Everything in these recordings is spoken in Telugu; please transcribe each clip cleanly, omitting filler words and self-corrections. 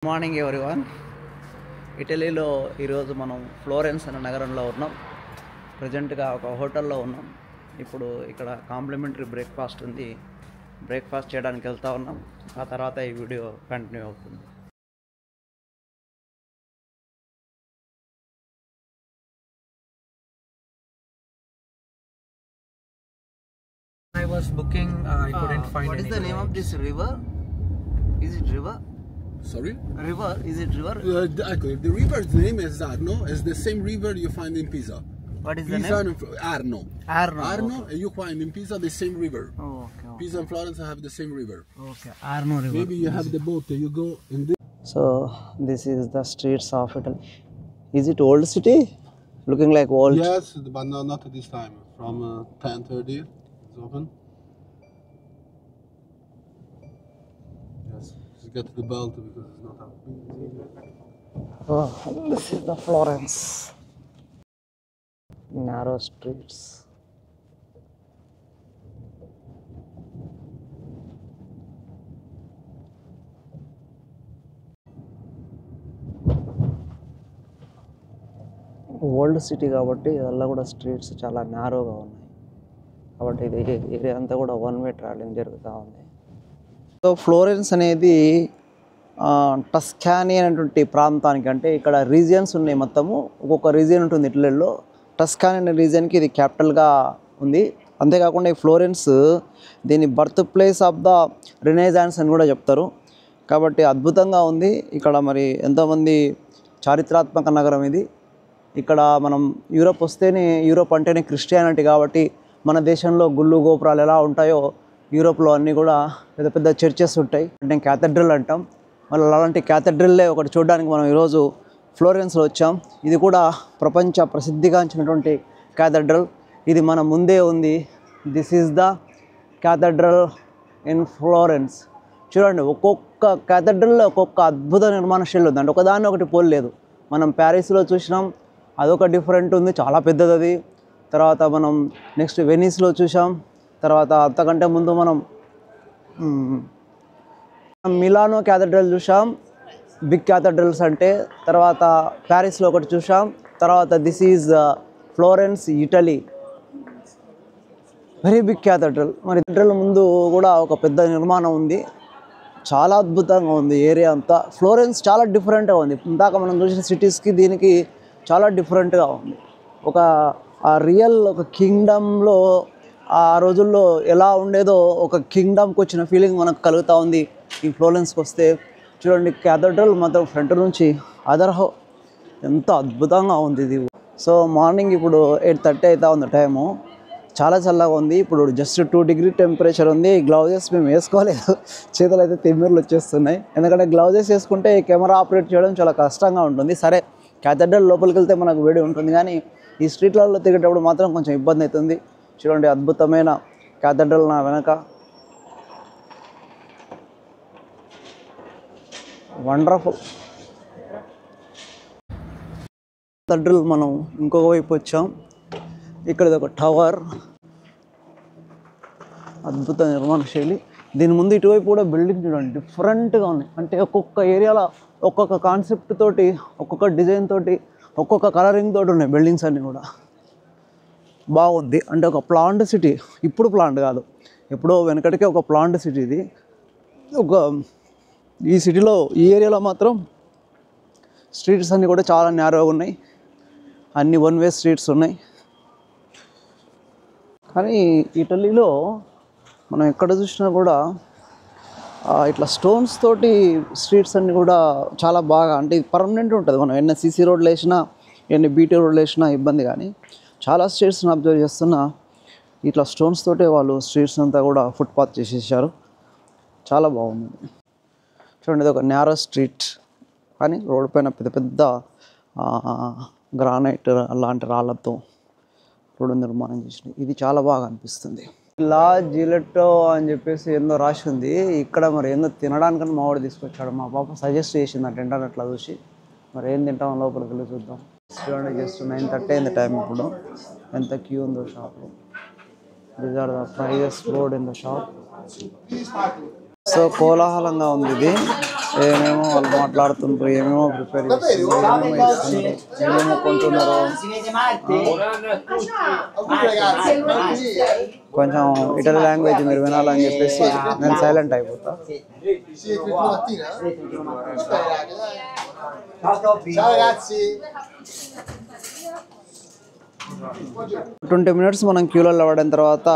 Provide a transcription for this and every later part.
Morning everyone. ఇటలీలో ఈరోజు మనం ఫ్లోరెన్స్ అనే నగరంలో ఉన్నాం. ప్రజెంట్గా ఒక హోటల్లో ఉన్నాం. ఇప్పుడు ఇక్కడ కాంప్లిమెంటరీ బ్రేక్ఫాస్ట్ ఉంది. బ్రేక్ఫాస్ట్ చేయడానికి వెళ్తా ఉన్నాం. ఆ తర్వాత ఈ వీడియో కంటిన్యూ అవుతుంది. I was booking, I couldn't find What is any the name of this river? Is it river? Sorry? River? Is it river? The river's name is Arno. It's the same river you find in Pisa. What is the Pisa name? and Arno. Arno. Arno, Okay. you find in Pisa the same river. Oh, okay. Pisa and Florence have the same river. Okay. Arno river. Maybe you have the boat. You go in this. So this is the streets of Italy. Is it old city? Looking like old. Yes, but not at this time. From 10:30, it's open. Yes, just get to the belt because it's not that big. Oh, this is the Florence. Narrow streets. Old city కాబట్టి అలా కూడా స్ట్రీట్స్ చాలా నారోగా ఉన్నాయి. కాబట్టి ఇది ఏరియా అంతా కూడా వన్ వే ట్రావెలింగ్ జరుగుతూ ఉంది. సో ఫ్లోరెన్స్ అనేది టస్కానీ అనేటువంటి ప్రాంతానికి, అంటే ఇక్కడ రీజియన్స్ ఉన్నాయి. మొత్తము ఒక్కొక్క రీజియన్ ఉంటుంది ఇటలీలో. టస్కానీ అనే రీజియన్కి ఇది క్యాపిటల్గా ఉంది. అంతేకాకుండా ఈ ఫ్లోరెన్స్ దీని birth place of the Renaissance అని కూడా చెప్తారు. కాబట్టి అద్భుతంగా ఉంది. ఇక్కడ మరి ఎంతోమంది చారిత్రాత్మక నగరం ఇది. ఇక్కడ మనం యూరోప్ వస్తేనే, యూరోప్ అంటేనే క్రిస్టియానిటీ కాబట్టి మన దేశంలో గుళ్ళు గోపురాలు ఎలా ఉంటాయో యూరోప్లో అన్నీ కూడా పెద్ద పెద్ద చర్చెస్ ఉంటాయి. అంటే క్యాథడ్రల్ అంటాం. మళ్ళీ అలాంటి క్యాథడ్రల్లే ఒకటి చూడడానికి మనం ఈరోజు ఫ్లోరెన్స్లో వచ్చాం. ఇది కూడా ప్రపంచ ప్రసిద్ధిగాంచినటువంటి క్యాథడ్రల్. ఇది మన ముందే ఉంది. This is the cathedral in Florence. చూడండి, ఒక్కొక్క క్యాథడ్రల్లో ఒక్కొక్క అద్భుత నిర్మాణ శైలి ఉంది. అంటే ఒకదాన్ని ఒకటి పోలేదు. మనం ప్యారిస్లో చూసినాం, అదొక డిఫరెంట్ ఉంది, చాలా పెద్దది అది. తర్వాత మనం నెక్స్ట్ వెనీస్లో చూసాం. తర్వాత అంతకంటే ముందు మనం మిలానో క్యాథడ్రల్ చూసాం, బిగ్ క్యాథడ్రల్స్ అంటే. తర్వాత ప్యారిస్లో ఒకటి చూసాం. తర్వాత this is Florence, Italy, very big cathedral. మరి క్యాథడ్రల్ ముందు కూడా ఒక పెద్ద నిర్మాణం ఉంది. చాలా అద్భుతంగా ఉంది ఏరియా అంతా. ఫ్లోరెన్స్ చాలా డిఫరెంట్గా ఉంది. ఇందాక మనం చూసిన సిటీస్కి దీనికి చాలా డిఫరెంట్గా ఉంది. ఒక రియల్ ఒక కింగ్డమ్లో ఆ రోజుల్లో ఎలా ఉండేదో ఒక కింగ్డమ్కి వచ్చిన ఫీలింగ్ మనకు కలుగుతూ ఉంది ఈ ఫ్లోరెన్స్కి వస్తే. చూడండి, క్యాథడ్రల్ మాత్రం ఫ్రంట్ నుంచి అదర్హో ఎంత అద్భుతంగా ఉంది ఇది. సో మార్నింగ్ ఇప్పుడు 8:30 అవుతా ఉంది టైము. చాలా చల్లగా ఉంది. ఇప్పుడు జస్ట్ 2 డిగ్రీ టెంపరేచర్ ఉంది. గ్లౌజెస్ మేము వేసుకోలేదు, చేతులు అయితే తిమ్మిర్లు వచ్చేస్తున్నాయి. ఎందుకంటే గ్లౌజెస్ వేసుకుంటే కెమెరా ఆపరేట్ చేయడం చాలా కష్టంగా ఉంటుంది. సరే, క్యాథడ్రల్ లోపలికి వెళ్తే మనకు వేడి ఉంటుంది, కానీ ఈ స్ట్రీట్లలో తిరిగేటప్పుడు మాత్రం కొంచెం ఇబ్బంది అవుతుంది. చూడండి, అద్భుతమైన క్యాథడ్రల్ నా వెనక. Wonderful cathedral. మనం ఇంకొక వైపు వచ్చాం. ఇక్కడ ఒక టవర్, అద్భుత నిర్మాణ శైలి. దీని ముందు ఇటువైపు కూడా బిల్డింగ్ చూడండి, డిఫరెంట్గా ఉన్నాయి. అంటే ఒక్కొక్క ఏరియాలో ఒక్కొక్క కాన్సెప్ట్ తోటి, ఒక్కొక్క డిజైన్ తోటి, ఒక్కొక్క కలరింగ్ తోటి ఉన్నాయి బిల్డింగ్స్ అన్నీ కూడా. బాగుంది. అంటే ఒక ప్లాంట్ సిటీ. ఇప్పుడు ప్లాంట్ కాదు, ఎప్పుడో వెనకటికే ఒక ప్లాంట్ సిటీ ఇది. ఈ సిటీలో, ఈ ఏరియాలో మాత్రం స్ట్రీట్స్ అన్నీ కూడా చాలా నేరోగా ఉన్నాయి. అన్ని వన్ వే స్ట్రీట్స్ ఉన్నాయి. కానీ ఇటలీలో మనం ఎక్కడ చూసినా కూడా ఇట్లా స్టోన్స్ తోటి స్ట్రీట్స్ అన్నీ కూడా చాలా బాగా, అంటే ఇది పర్మనెంట్ ఉంటుంది. మనం ఎన్ని సీసీ రోడ్లు వేసినా, ఎన్ని బీటీ రోడ్లు వేసినా ఇబ్బంది. కానీ చాలా స్ట్రీట్స్ని అబ్జర్వ్ చేస్తున్నా ఇట్లా స్టోన్స్ తోటే వాళ్ళు స్ట్రీట్స్ అంతా కూడా ఫుట్పాత్ చేసేసారు. చాలా బాగుంది. చూడండి, ఇది ఒక నేరో స్ట్రీట్, కానీ రోడ్డు పైన పెద్ద పెద్ద గ్రానైట్ అలాంటి రాళ్ళతో రోడ్డు నిర్మాణం చేసింది. ఇది చాలా బాగా అనిపిస్తుంది. లా జిలెటో అని చెప్పేసి ఏందో రాసి ఉంది ఇక్కడ. మరి ఏందో తినడానికని మా వాడు తీసుకొచ్చాడు. మా పాప సజెస్ట్ చేసింది అంటే ఇంటర్నెట్లో చూసి. మరి ఏం తింటాం లోపలికి వెళ్ళి చూద్దాం. చూడండి, జస్ట్ 9:30 అయింది టైం. ఇప్పుడు ఎంత క్యూ ఉందో షాప్లో. These are the prices board in the shop. So కోలాహలంగా ఉంది ఇది. ఏమేమో వాళ్ళు మాట్లాడుతుంటారు, ఏమేమో ప్రిపేర్ చేస్తున్నారు, ఏమేమో కొంటున్నారు. కొంచెం ఇటలీ లాంగ్వేజ్ మీరు వినాలని చెప్పేసి నేను సైలెంట్ అయిపోతా. Ciao ragazzi. 20 minutes మనం క్యూలో నిలబడిన తర్వాత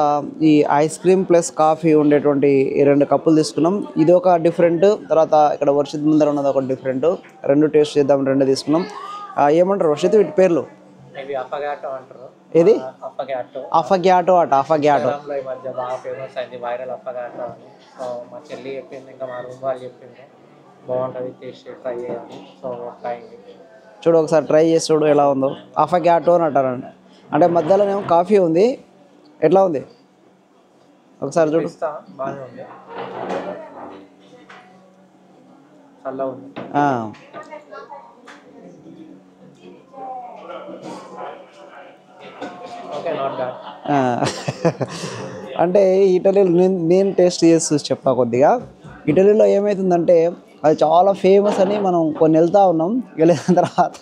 ఈ ఐస్ క్రీమ్ ప్లస్ కాఫీ ఉండేటువంటి ఈ 2 కప్పులు తీసుకున్నాం. ఇది ఒక డిఫరెంట్, తర్వాత ఇక్కడ వర్షిత్ ముందర ఉన్నది ఒక డిఫరెంట్. 2 టేస్ట్ చేద్దాం, 2 తీసుకున్నాం. ఏమంటారు వర్షిత్ వీటి పేర్లు? ఇవి అఫగాటో అంటారు. ఏది? అఫగాటో. అఫగాటో అట. అఫగాటో ఈ మధ్య బాగా ఫేమస్ అయింది, వైరల్ అఫగాటో అని. సో మా చెల్లి చెప్పింది, ఇంకా మా రూమ్ వాళ్ళు చెప్పింది బాగుంటుంది, టేస్ట్ ట్రై చేయాలి. సో ట్రైంగ్ చూడు, ఒకసారి ట్రై చేసి చూడు ఎలా ఉందో. అఫగాటో అని అంటారండి. అంటే మధ్యలోనేమో కాఫీ ఉంది. ఎట్లా ఉంది ఒకసారి చూడు. బాగానే ఉంది, చల్లగా ఉంది. Okay, not bad. అంటే ఇటలీలో నేను టేస్ట్ చేసి చూసి చెప్తా కొద్దిగా. ఇటలీలో ఏమవుతుందంటే అది చాలా ఫేమస్ అని మనం కొన్ని వెళ్తూ ఉన్నాం. వెళ్ళిన తర్వాత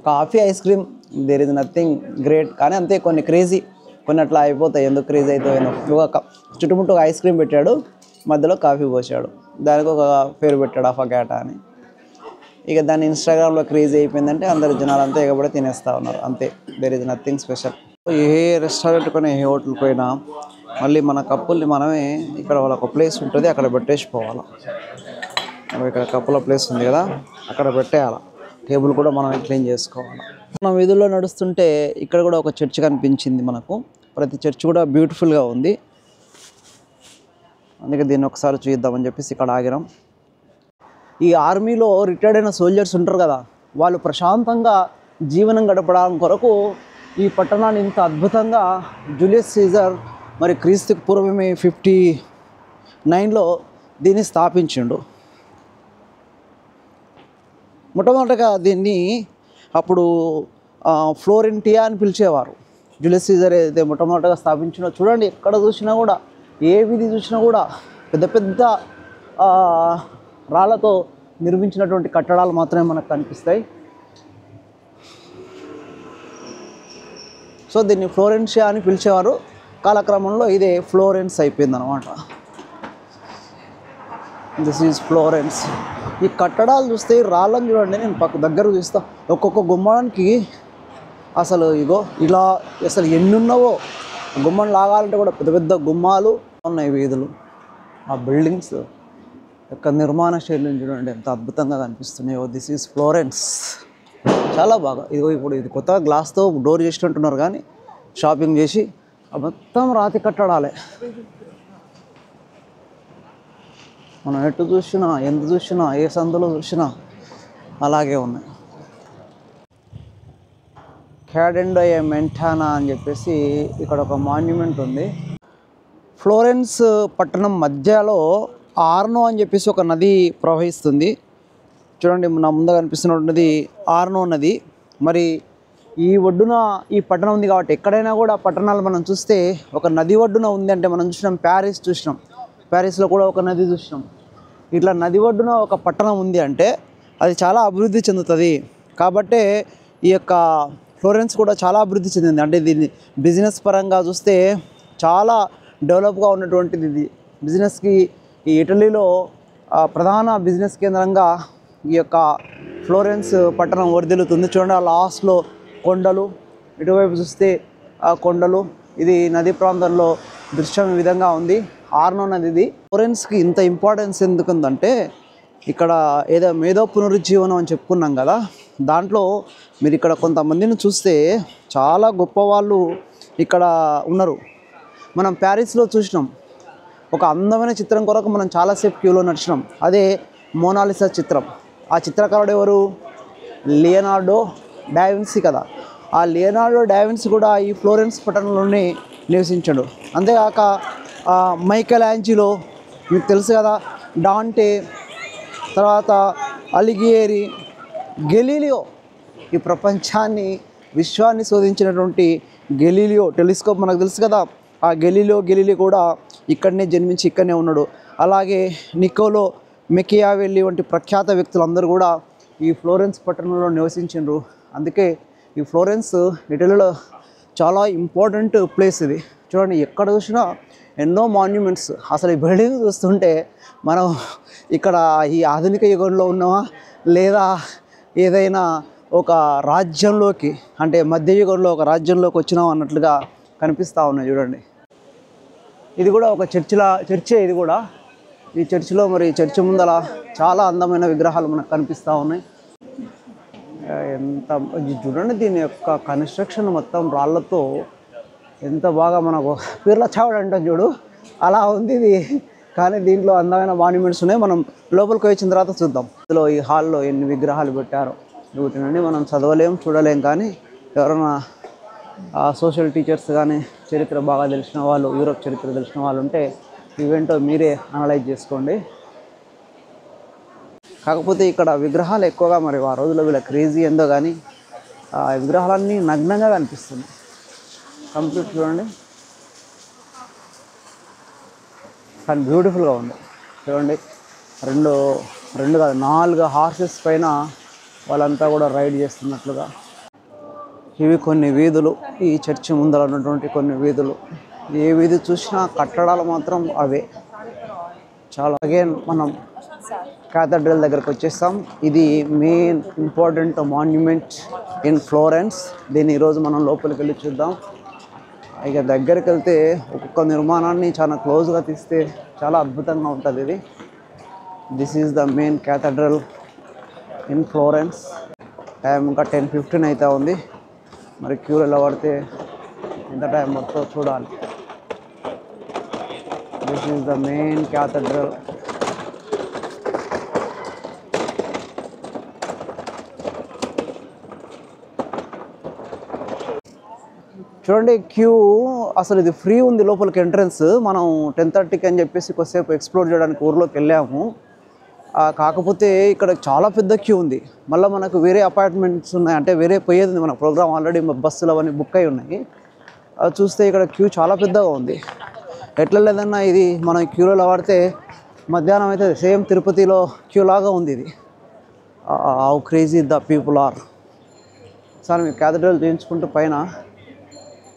coffee ice cream there is nothing great, కానీ అంతే కొన్ని క్రేజీ, కొన్ని అట్లా అయిపోతాయి. ఎందుకు క్రేజీ అవుతాయో. ఒక చుట్టుముట్టు ఒక ఐస్ క్రీమ్ పెట్టాడు, మధ్యలో కాఫీ పోసాడు, దానికి ఒక పేరు పెట్టాడు అఫగాటా అని. ఇక దాన్ని ఇన్స్టాగ్రామ్లో క్రేజీ అయిపోయిందంటే అందరు జనాలు అంతా ఎగబడి తినేస్తూ ఉన్నారు, అంతే. There is nothing special. ఏ రెస్టారెంట్ పోయినా, ఏ హోటల్కి పోయినా మళ్ళీ మన కప్పుల్ని మనమే, ఇక్కడ వాళ్ళకు ప్లేస్ ఉంటుంది అక్కడ పెట్టేసి పోవాలి. ఇక్కడ కప్పుల ప్లేస్ ఉంది కదా, అక్కడ పెట్టేయాలి. టేబుల్ కూడా మనం క్లీన్ చేసుకోవాలి. మనం వీధుల్లో నడుస్తుంటే ఇక్కడ కూడా ఒక చర్చ్ కనిపించింది మనకు. ప్రతి చర్చ్ కూడా బ్యూటిఫుల్గా ఉంది, అందుకే దీన్ని ఒకసారి చూద్దామని చెప్పేసి ఇక్కడ ఆగినాం. ఈ ఆర్మీలో రిటైర్డ్ అయిన సోల్జర్స్ ఉంటారు కదా, వాళ్ళు ప్రశాంతంగా జీవనం గడపడానికి కొరకు ఈ పట్టణాన్ని ఇంత అద్భుతంగా జూలియస్ సీజర్ మరి క్రీస్తుకు పూర్వమే 59లో దీన్ని స్థాపించిండు. మొట్టమొదటిగా దీన్ని అప్పుడు ఫ్లోరెంటియా అని పిలిచేవారు. జూలియస్ సీజర్ ఏదైతే మొట్టమొదటిగా స్థాపించినో చూడండి, ఎక్కడ చూసినా కూడా, ఏ వీధి చూసినా కూడా పెద్ద పెద్ద రాళ్లతో నిర్మించినటువంటి కట్టడాలు మాత్రమే మనకు కనిపిస్తాయి. సో దీన్ని ఫ్లోరెన్షియా అని పిలిచేవారు. కాలక్రమంలో ఇదే ఫ్లోరెన్స్ అయిపోయింది అనమాట. This is Florence. ఈ కట్టడాలు చూస్తే రాళ్ళని చూడండి, నేను దగ్గర చూస్తా. ఒక్కొక్క గుమ్మానికి అసలు ఇగో ఇలా అసలు ఎన్ని ఉన్నావో. గుమ్మం లాగాలంటే కూడా పెద్ద పెద్ద గుమ్మాలు ఉన్నాయి వీధులు. ఆ బిల్డింగ్స్ యొక్క నిర్మాణ శైలిని చూడండి ఎంత అద్భుతంగా కనిపిస్తున్నాయో. This is Florence. చాలా బాగా. ఇదిగో ఇప్పుడు ఇది కొత్తగా గ్లాస్తో డోర్ చేసినట్టున్నారు, కానీ షాపింగ్ చేసి మొత్తం రాతి కట్టడాలే. మనం ఎటు చూసినా, ఎంత చూసినా, ఏ సందులో చూసినా అలాగే ఉన్నాయి. క్యాడెండోయే మెంటానా అని చెప్పేసి ఇక్కడ ఒక మాన్యుమెంట్ ఉంది. ఫ్లోరెన్స్ పట్టణం మధ్యలో ఆర్నో అని చెప్పేసి ఒక నది ప్రవహిస్తుంది. చూడండి, నా ముందు కనిపిస్తున్నది ఆర్నో నది. మరి ఈ ఒడ్డున ఈ పట్టణం ఉంది కాబట్టి ఎక్కడైనా కూడా పట్టణాలు మనం చూస్తే ఒక నది ఒడ్డున ఉంది అంటే మనం చూసినాం. ప్యారిస్ చూసినాం, ప్యారిస్లో కూడా ఒక నది చూసినాం. ఇట్లా నది ఒడ్డున ఒక పట్టణం ఉంది అంటే అది చాలా అభివృద్ధి చెందుతుంది. కాబట్టే ఈ యొక్క ఫ్లోరెన్స్ కూడా చాలా అభివృద్ధి చెందింది. అంటే దీన్ని బిజినెస్ పరంగా చూస్తే చాలా డెవలప్గా ఉన్నటువంటిది. ఇది బిజినెస్కి ఈ ఇటలీలో ప్రధాన బిజినెస్ కేంద్రంగా ఈ యొక్క ఫ్లోరెన్స్ పట్టణం వర్ధిల్లుతుంది. చూడండి, ఆ లాస్ట్లో కొండలు, ఇటువైపు చూస్తే ఆ కొండలు. ఇది నది ప్రాంతంలో దృశ్యం ఈ విధంగా ఉంది. ఆర్నో నది. ఇది ఫ్లోరెన్స్కి ఇంత ఇంపార్టెన్స్ ఎందుకుందంటే ఇక్కడ ఏదో మేధో పునరుజ్జీవనం అని చెప్పుకున్నాం కదా, దాంట్లో మీరు ఇక్కడ కొంతమందిని చూస్తే చాలా గొప్ప వాళ్ళు ఇక్కడ ఉన్నారు. మనం ప్యారిస్లో చూసినాం, ఒక అందమైన చిత్రం కొరకు మనం చాలాసేపు క్యూలో నడిచినాం. అదే మోనాలిసా చిత్రం. ఆ చిత్రకారుడు ఎవరు? లియనార్డో డావిన్సీ కదా. ఆ లియనార్డో డావిన్సీ కూడా ఈ ఫ్లోరెన్స్ పట్టణంలోనే నివసించాడు. అంతేకాక మైకెల్ యాంజిలో మీకు తెలుసు కదా, డాంటే, తర్వాత అలిగియేరి, గెలీలియో. ఈ ప్రపంచాన్ని, విశ్వాన్ని శోధించినటువంటి గెలీలియో టెలిస్కోప్ మనకు తెలుసు కదా, ఆ గెలీలీ కూడా ఇక్కడనే జన్మించి ఇక్కడనే ఉన్నాడు. అలాగే నికోలో మెకియావెల్లి వంటి ప్రఖ్యాత వ్యక్తులందరూ కూడా ఈ ఫ్లోరెన్స్ పట్టణంలో నివసించారు. అందుకే ఈ ఫ్లోరెన్స్ ఇటలీలో చాలా ఇంపార్టెంట్ ప్లేస్ ఇది. చూడండి, ఎక్కడ చూసినా ఎన్నో మాన్యుమెంట్స్. అసలు ఈ బిల్డింగ్ చూస్తుంటే మనం ఇక్కడ ఈ ఆధునిక యుగంలో ఉన్నామా లేదా ఏదైనా ఒక రాజ్యంలోకి, అంటే మధ్యయుగంలో ఒక రాజ్యంలోకి వచ్చినాం అన్నట్లుగా కనిపిస్తూ ఉన్నాయి. చూడండి, ఇది కూడా ఒక చర్చే. ఇది కూడా ఈ చర్చిలో మరి చర్చి ముందల చాలా అందమైన విగ్రహాలు మనకు కనిపిస్తూ ఉన్నాయి. ఎంత చూడండి, దీని యొక్క కన్స్ట్రక్షన్ మొత్తం రాళ్ళతో ఎంత బాగా మనకు పీర్ల చావడి అంటాం చూడు, అలా ఉంది ఇది. కానీ దీంట్లో అందమైన మాన్యుమెంట్స్ ఉన్నాయి. మనం లోపలికి వచ్చిన తర్వాత చూద్దాం. ఇందులో ఈ హాల్లో ఎన్ని విగ్రహాలు పెట్టారో వీటినండి మనం చదవలేం, చూడలేం. కానీ ఎవరైనా సోషల్ టీచర్స్ కానీ చరిత్ర బాగా తెలిసిన వాళ్ళు, యూరోప్ చరిత్ర తెలిసిన వాళ్ళు ఉంటే ఈవెంట్ మీరే అనలైజ్ చేసుకోండి. కాకపోతే ఇక్కడ విగ్రహాలు ఎక్కువగా మరి ఆ రోజుల్లో వీళ్ళ క్రేజీ ఏందో కానీ ఆ విగ్రహాలన్నీ నగ్నంగా కనిపిస్తుంది. కంప్లీట్ చూడండి, కానీ బ్యూటిఫుల్గా ఉంది. చూడండి, రెండు కాదు 4 హార్సెస్ పైన వాళ్ళంతా కూడా రైడ్ చేస్తున్నట్లుగా. ఇవి కొన్ని వీధులు, ఈ చర్చి ముందర ఉన్నటువంటి కొన్ని వీధులు. ఏ వీధి చూసినా కట్టడాలు మాత్రం అవే. చాలా అగైన్ మనం క్యాథడ్రల్ దగ్గరకు వచ్చేస్తాం. ఇది main important monument in Florence. దీన్ని ఈరోజు మనం లోపలికి వెళ్ళి చూద్దాం. ఇక దగ్గరికి వెళ్తే ఒక్కొక్క నిర్మాణాన్ని చాలా క్లోజ్గా తీస్తే చాలా అద్భుతంగా ఉంటుంది ఇది. This is the main cathedral in Florence. Time ఇంకా 10:15 అయితే ఉంది. మరి క్యూలో ఎలా పడితే ఎంత టైం పడుతుందో చూడాలి. This is the main cathedral. చూడండి, క్యూ అసలు ఇది ఫ్రీ ఉంది లోపలికి ఎంట్రన్స్. మనం 10:30కి అని చెప్పేసి కొద్దిసేపు ఎక్స్ప్లోర్ చేయడానికి ఊర్లోకి వెళ్ళాము. కాకపోతే ఇక్కడ చాలా పెద్ద క్యూ ఉంది. మళ్ళీ మనకు వేరే అపార్ట్మెంట్స్ ఉన్నాయి, అంటే వేరే పోయేది ఉంది. మన ప్రోగ్రామ్ ఆల్రెడీ బస్సులు అవన్నీ బుక్ అయి ఉన్నాయి. అది చూస్తే ఇక్కడ క్యూ చాలా పెద్దగా ఉంది. ఎట్లా లేదన్నా ఇది మనం క్యూలో పడితే మధ్యాహ్నం అయితే సేమ్ తిరుపతిలో క్యూ లాగా ఉంది ఇది. How crazy the people are. Sir మీరు క్యాథడ్రల్ చేయించుకుంటూ పైన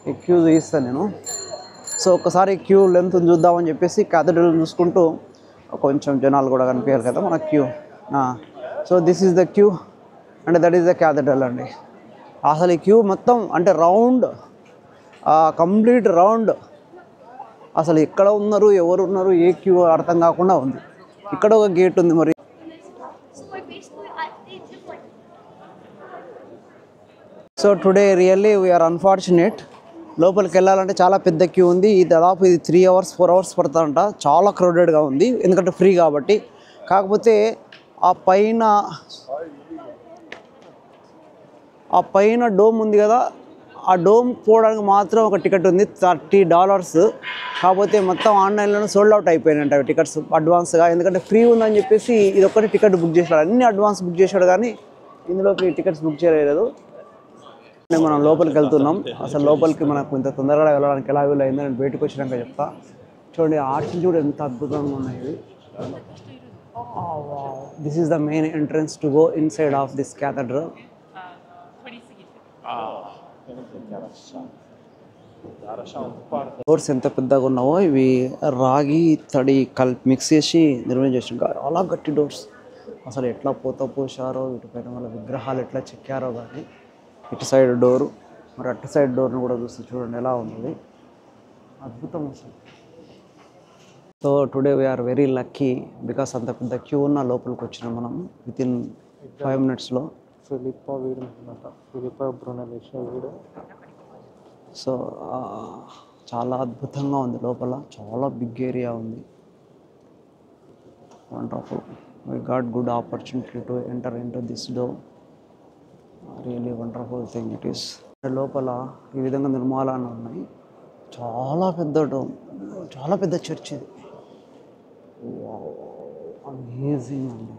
ఈ క్యూ చూపిస్తాను నేను. సో ఒక్కసారి క్యూ లెంత్ చూద్దామని చెప్పేసి క్యాథడ్రల్ చూసుకుంటూ, కొంచెం జనాలు కూడా కనిపించారు కదా మన queue. So this is the queue అంటే దట్ ఈస్ ద క్యాథడ్రల్ అండి. అసలు ఈ క్యూ మొత్తం అంటే రౌండ్, కంప్లీట్ రౌండ్. అసలు ఎక్కడ ఉన్నారు, ఎవరు ఉన్నారు, ఏ క్యూ అర్థం కాకుండా ఉంది. ఇక్కడ ఒక గేట్ ఉంది. మరి so today really we are unfortunate. లోపలికి వెళ్ళాలంటే చాలా పెద్ద క్యూ ఉంది. దాదాపు ఇది 3 hours 4 hours పడుతుందంట. చాలా క్రౌడెడ్గా ఉంది, ఎందుకంటే ఫ్రీ కాబట్టి. కాకపోతే ఆ పైన డోమ్ ఉంది కదా, ఆ డోమ్ పోవడానికి మాత్రం ఒక టికెట్ ఉంది, $30. కాకపోతే మొత్తం ఆన్లైన్లోనే సోల్డ్ అవుట్ అయిపోయినాయంట టికెట్స్ అడ్వాన్స్గా. ఎందుకంటే ఫ్రీ ఉందని చెప్పేసి ఇది ఒక్కటి టికెట్ బుక్ చేశాడు. అన్ని అడ్వాన్స్ బుక్ చేశాడు, కానీ ఇందులోకి టికెట్స్ బుక్ చేయలేదు. మనం లోపలికి వెళ్తున్నాం. అసలు లోపలికి మనకు ఇంత తొందరగా వెళ్ళడానికి ఎలా వీలైందో నేను బయటకు వచ్చినాక చెప్తా. చూడండి, ఆర్ట్స్ చూడ ఎంత అద్భుతంగా ఉన్నాయి. This is the main entrance to go inside of this cathedral. Doors ఎంత పెద్దగా ఉన్నావో, ఇవి రాగి తడి మిక్స్ చేసి నిర్మించేసి చాలా గట్టి డోర్స్. అసలు ఎట్లా పోసారో, వీటిపైన వాళ్ళ విగ్రహాలు ఎట్లా చెక్కారో. కానీ ఇటు సైడ్ డోరు, మరి అటు సైడ్ డోర్ని కూడా చూస్తే చూడండి ఎలా ఉంది, అద్భుతం అసలు. So today we are very lucky because అంత పెద్ద క్యూ ఉన్న లోపలికి వచ్చినాం మనం వితిన్ 5 minutesలో. ఫిలిప్పో వీడు అనమాట, ఫిలిప్పో బ్రునెలిషో వీడు. సో చాలా అద్భుతంగా ఉంది లోపల, చాలా బిగ్ ఏరియా ఉంది. Wonderful. we got good opportunity to enter into this door. Really wonderful thing it is. లోపల ఈ విధంగా నిర్మాణాలు ఉన్నాయి. చాలా పెద్ద డోమ్, చాలా పెద్ద చర్చ్ ఇది. అమేజింగ్ అండి.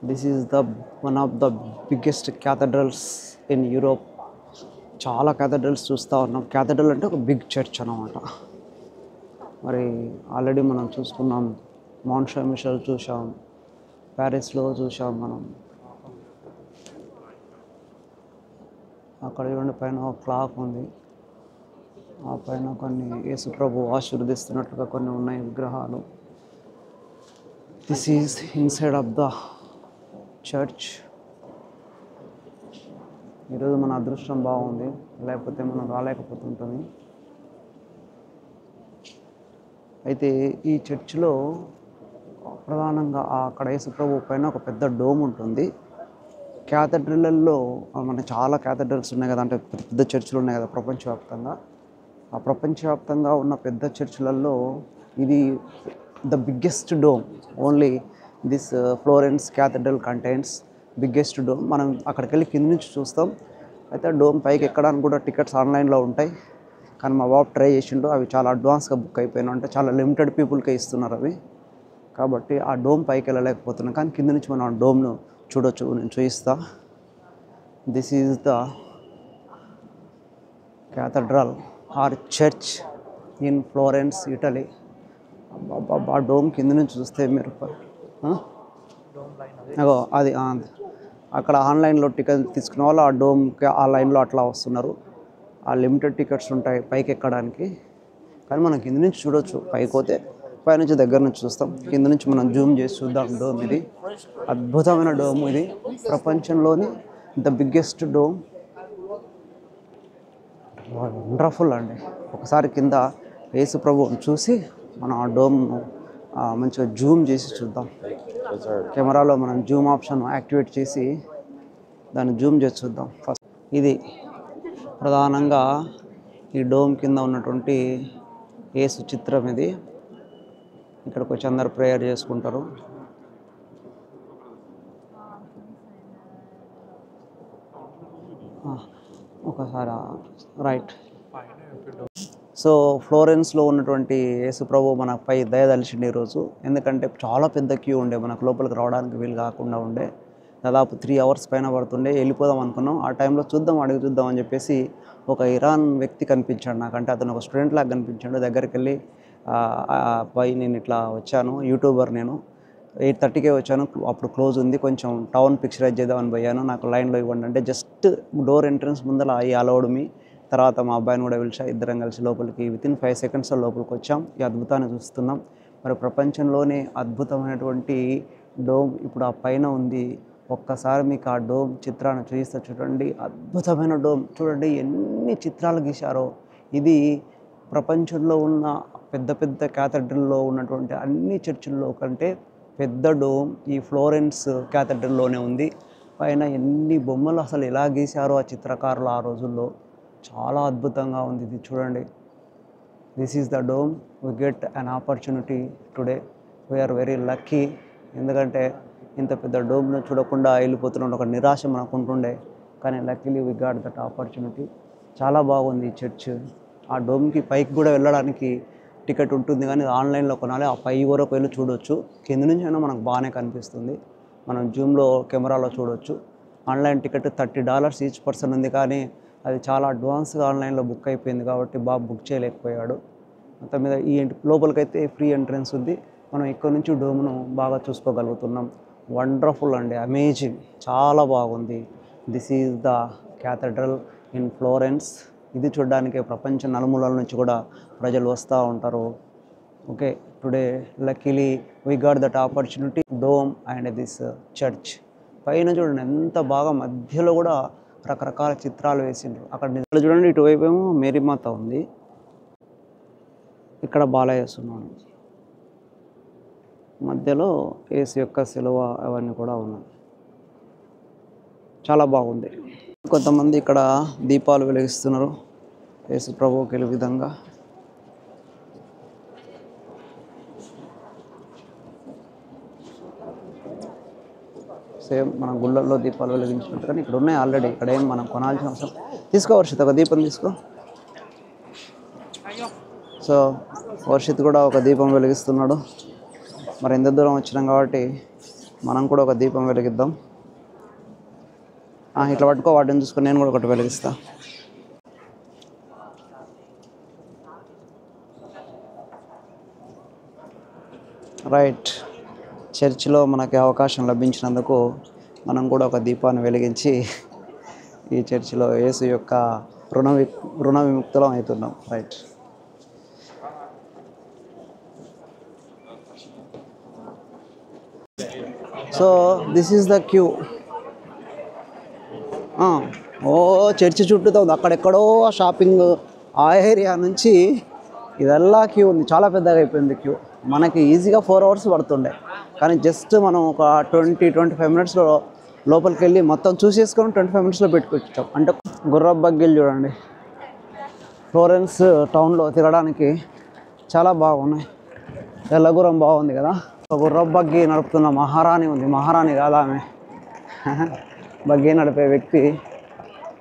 This is the one of the biggest cathedrals in Europe. చాలా క్యాథడ్రల్స్ చూస్తూ ఉన్నాం. క్యాథడ్రల్ అంటే ఒక బిగ్ చర్చ్ అన్నమాట. మరి ఆల్రెడీ మనం చూసుకున్నాం, మౌంట్ సెయింట్ మిషెల్ చూసాం, ప్యారిస్లో చూసాం మనం. అక్కడ చూడండి పైన ఒక క్లాక్ ఉంది, ఆ పైన కొన్ని యేసు ప్రభు ఆశీర్వదిస్తున్నట్లుగా కొన్ని ఉన్నాయి విగ్రహాలు. This is inside of the church. ఈరోజు మన అదృష్టం బాగుంది, లేకపోతే మనం రాలేకపోతుంటుంది. అయితే ఈ చర్చిలో ప్రధానంగా అక్కడ యేసు ప్రభు పైన ఒక పెద్ద డోమ్ ఉంటుంది. క్యాథడ్రల్లో మన చాలా క్యాథడ్రల్స్ ఉన్నాయి కదా, అంటే పెద్ద చర్చిలు ఉన్నాయి కదా ప్రపంచవ్యాప్తంగా. ఆ ప్రపంచవ్యాప్తంగా ఉన్న పెద్ద చర్చిలలో ఇది the biggest dome. Only this Florence cathedral contains biggest dome. మనం అక్కడికి వెళ్ళి కింద నుంచి చూస్తాం. అయితే డోమ్ పైకి ఎక్కడానికి కూడా టికెట్స్ ఆన్లైన్లో ఉంటాయి, కానీ మా బాబు ట్రై చేసిండు. అవి చాలా అడ్వాన్స్గా బుక్ అయిపోయినాయి, అంటే చాలా లిమిటెడ్ పీపుల్కే ఇస్తున్నారు అవి. కాబట్టి ఆ డోమ్ పైకి వెళ్ళలేకపోతున్నాం, కానీ కింద నుంచి మనం ఆ డోమ్ను చూడొచ్చు. నేను చూపిస్తా. This is the cathedral or church in Florence, Italy. ఆ డోమ్ కింద నుంచి చూస్తే మీరు అగో అది అక్కడ ఆన్లైన్లో టికెట్ తీసుకున్న వాళ్ళు ఆ డోమ్కి ఆ లైన్లో అట్లా వస్తున్నారు. ఆ లిమిటెడ్ టికెట్స్ ఉంటాయి పైకి ఎక్కడానికి, కానీ మనం కింద నుంచి చూడొచ్చు. పైకి పోతే పైనుంచి దగ్గర నుంచి చూస్తాం, కింద నుంచి మనం జూమ్ చేసి చూద్దాం. డోమ్ ఇది అద్భుతమైన డోమ్. ఇది ప్రపంచంలోని ద బిగ్గెస్ట్ డోమ్. వండర్ఫుల్ అండి. ఒకసారి కింద యేసు ప్రభువుని చూసి మనం ఆ డోమ్ మంచిగా జూమ్ చేసి చూద్దాం. కెమెరాలో మనం జూమ్ ఆప్షన్ యాక్టివేట్ చేసి దాన్ని జూమ్ చేసి చూద్దాం. ఫస్ట్ ఇది ప్రధానంగా ఈ డోమ్ కింద ఉన్నటువంటి యేసు చిత్రం. ఇది ఇక్కడికి వచ్చి అందరు ప్రేయర్ చేసుకుంటారు. ఒకసారి రైట్. సో ఫ్లోరెన్స్లో ఉన్నటువంటి యేసు ప్రభు మనపై దయదలిచిండు ఈరోజు. ఎందుకంటే చాలా పెద్ద క్యూ ఉండే, మనకు లోపలికి రావడానికి వీలు కాకుండా ఉండే. దాదాపు 3 hours పైన పడుతుండే. వెళ్ళిపోదాం అనుకున్నాం. ఆ టైంలో అడిగి చూద్దాం అని చెప్పేసి ఒక ఇరాన్ వ్యక్తి కనిపించాడు నాకంటే. అతను ఒక స్టూడెంట్ లాగా కనిపించాడు. దగ్గరికి వెళ్ళి పై నేను ఇట్లా వచ్చాను, యూట్యూబర్ నేను, 8:30కే వచ్చాను, అప్పుడు క్లోజ్ ఉంది, కొంచెం టౌన్ పిక్చరైజ్ చేద్దామని పోయాను, నాకు లైన్లో ఇవ్వండి అంటే జస్ట్ డోర్ ఎంట్రన్స్ ముందర ఈ అలౌడ్ మీ. తర్వాత మా అబ్బాయిని కూడా పిలిచా, ఇద్దరం కలిసి లోపలికి వితిన్ 5 seconds లోపలికి వచ్చాం. ఈ అద్భుతాన్ని చూస్తున్నాం. మరి ప్రపంచంలోనే అద్భుతమైనటువంటి డోమ్ ఇప్పుడు ఆ పైన ఉంది. ఒక్కసారి మీకు ఆ డోమ్ చిత్రాన్ని చూపిస్తే చూడండి. అద్భుతమైన డోమ్ చూడండి, ఎన్ని చిత్రాలు గీశారో. ఇది ప్రపంచంలో ఉన్న పెద్ద పెద్ద క్యాథడ్రల్లో ఉన్నటువంటి అన్ని చర్చిల్లో కంటే పెద్ద డోమ్ ఈ ఫ్లోరెన్స్ క్యాథడ్రల్లోనే ఉంది. పైన ఎన్ని బొమ్మలు అసలు ఎలా గీశారో ఆ చిత్రకారులు ఆ రోజుల్లో. చాలా అద్భుతంగా ఉంది ఇది చూడండి. This is the dome. We get an opportunity today. We are very lucky. ఎందుకంటే ఇంత పెద్ద డోమ్ను చూడకుండా వెళ్ళిపోతున్న ఒక నిరాశ మనకు ఉంటుండే, కానీ luckily we got that opportunity. చాలా బాగుంది ఈ చర్చ్. ఆ డోమ్కి పైకి కూడా వెళ్ళడానికి టికెట్ ఉంటుంది, కానీ ఆన్లైన్లో కొనాలి. ఆ పై వరకు వెళ్ళి చూడొచ్చు. కింద నుంచి అయినా మనకు బాగానే కనిపిస్తుంది. మనం జూమ్లో కెమెరాలో చూడొచ్చు. ఆన్లైన్ టికెట్ $30 ఈచ్ పర్సన్ ఉంది, కానీ అది చాలా అడ్వాన్స్గా ఆన్లైన్లో బుక్ అయిపోయింది కాబట్టి బాబు బుక్ చేయలేకపోయాడు. మొత్తం మీద ఈ లోపలికైతే ఫ్రీ ఎంట్రన్స్ ఉంది. మనం ఇక్కడ నుంచి డోమ్ను బాగా చూసుకోగలుగుతున్నాం. వండర్ఫుల్ అండి, అమేజింగ్, చాలా బాగుంది. This is the cathedral in Florence. ఇది చూడడానికి ప్రపంచ నలుమూలల నుంచి కూడా ప్రజలు వస్తూ ఉంటారు. Okay, today luckily we got that opportunity dome and this church. పైన చూడండి ఎంత బాగా, మధ్యలో కూడా రకరకాల చిత్రాలు వేసిండ్రు. అక్కడ చూడండి, ఇటువైపు ఏమో మేరీమాత ఉంది, ఇక్కడ బాలయేసు ఉన్నాడు, మధ్యలో యేసు యొక్క శిలువ అవన్నీ కూడా ఉన్నాయి. చాలా బాగుంది. కొంతమంది ఇక్కడ దీపాలు వెలిగిస్తున్నారు యేసు ప్రభువుకి ఈ విధంగా. సేమ్ మన గుళ్ళల్లో దీపాలు వెలిగించినట్టు, కానీ ఇక్కడ ఉన్నాయి ఆల్రెడీ. ఇక్కడ ఏం మనం కొనాల్సిన అవసరం. తీసుకో వర్షిత్, ఒక దీపం తీసుకో. సో వర్షిత్ కూడా ఒక దీపం వెలిగిస్తున్నాడు. మరి ఎంత దూరం వచ్చినాం కాబట్టి మనం కూడా ఒక దీపం వెలిగిద్దాం. ఇట్లా పట్టుకో, వాటిని చూసుకొని నేను కూడా ఒకటి వెలిగిస్తా. రైట్, చర్చిలో మనకి అవకాశం లభించినందుకు మనం కూడా ఒక దీపాన్ని వెలిగించి ఈ చర్చిలో యేసు యొక్క రుణ విముక్తులం అవుతున్నాం. Right. So this is the queue. ఓ చర్చి చుట్టూతో ఉంది, అక్కడెక్కడో షాపింగ్ ఆ ఏరియా నుంచి ఇదల్లా క్యూ ఉంది. చాలా పెద్దగా అయిపోయింది క్యూ. మనకి ఈజీగా 4 hours పడుతుండే, కానీ జస్ట్ మనం ఒక 20-25 minutesలో లోపలికి వెళ్ళి మొత్తం చూసేసుకొని 25 minutesలో పెట్టుకొచ్చాం. అంటే గుర్రపు బగ్గీలు చూడండి, ఫ్లోరెన్స్ టౌన్లో తిరగడానికి చాలా బాగున్నాయి. ఎల్లగుర్రం బాగుంది కదా. గుర్రపు బగ్గీ నడుపుతున్న మహారాణి ఉంది. మహారాణి కాదా ఆమె, బగ్గీ నడిపే వ్యక్తి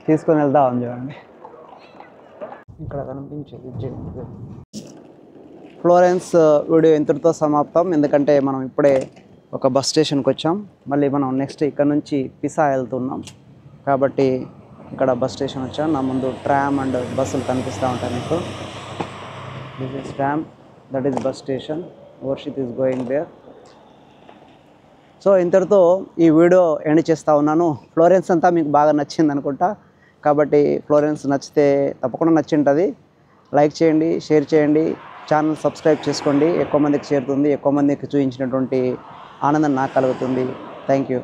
తీసుకొని వెళ్తా ఉంది చూడండి. ఇక్కడ కనిపించేది ఫ్లోరెన్స్ వీడియో ఇంతటితో సమాప్తం. ఎందుకంటే మనం ఇప్పుడే ఒక బస్ స్టేషన్కి వచ్చాం, మళ్ళీ మనం నెక్స్ట్ ఇక్కడ నుంచి పిసా వెళ్తున్నాం కాబట్టి ఇక్కడ బస్ స్టేషన్ వచ్చాం. నా ముందు ట్రామ్ అండ్ బస్సులు కనిపిస్తూ ఉంటాయి మీకు. This is tram, that is bus station. Varshith is going there. So ఇంతటితో ఈ వీడియో ఎండ్ చేస్తూ ఉన్నాను. ఫ్లోరెన్స్ అంతా మీకు బాగా నచ్చింది అనుకుంటా, కాబట్టి ఫ్లోరెన్స్ నచ్చితే తప్పకుండా నచ్చింటుంది. లైక్ చేయండి, షేర్ చేయండి, ఛానల్ సబ్స్క్రైబ్ చేసుకోండి. ఎక్కువ మందికి చేరుతుంది, ఎక్కువ మందికి చూపించినటువంటి ఆనందం నాకు కలుగుతుంది. Thank you.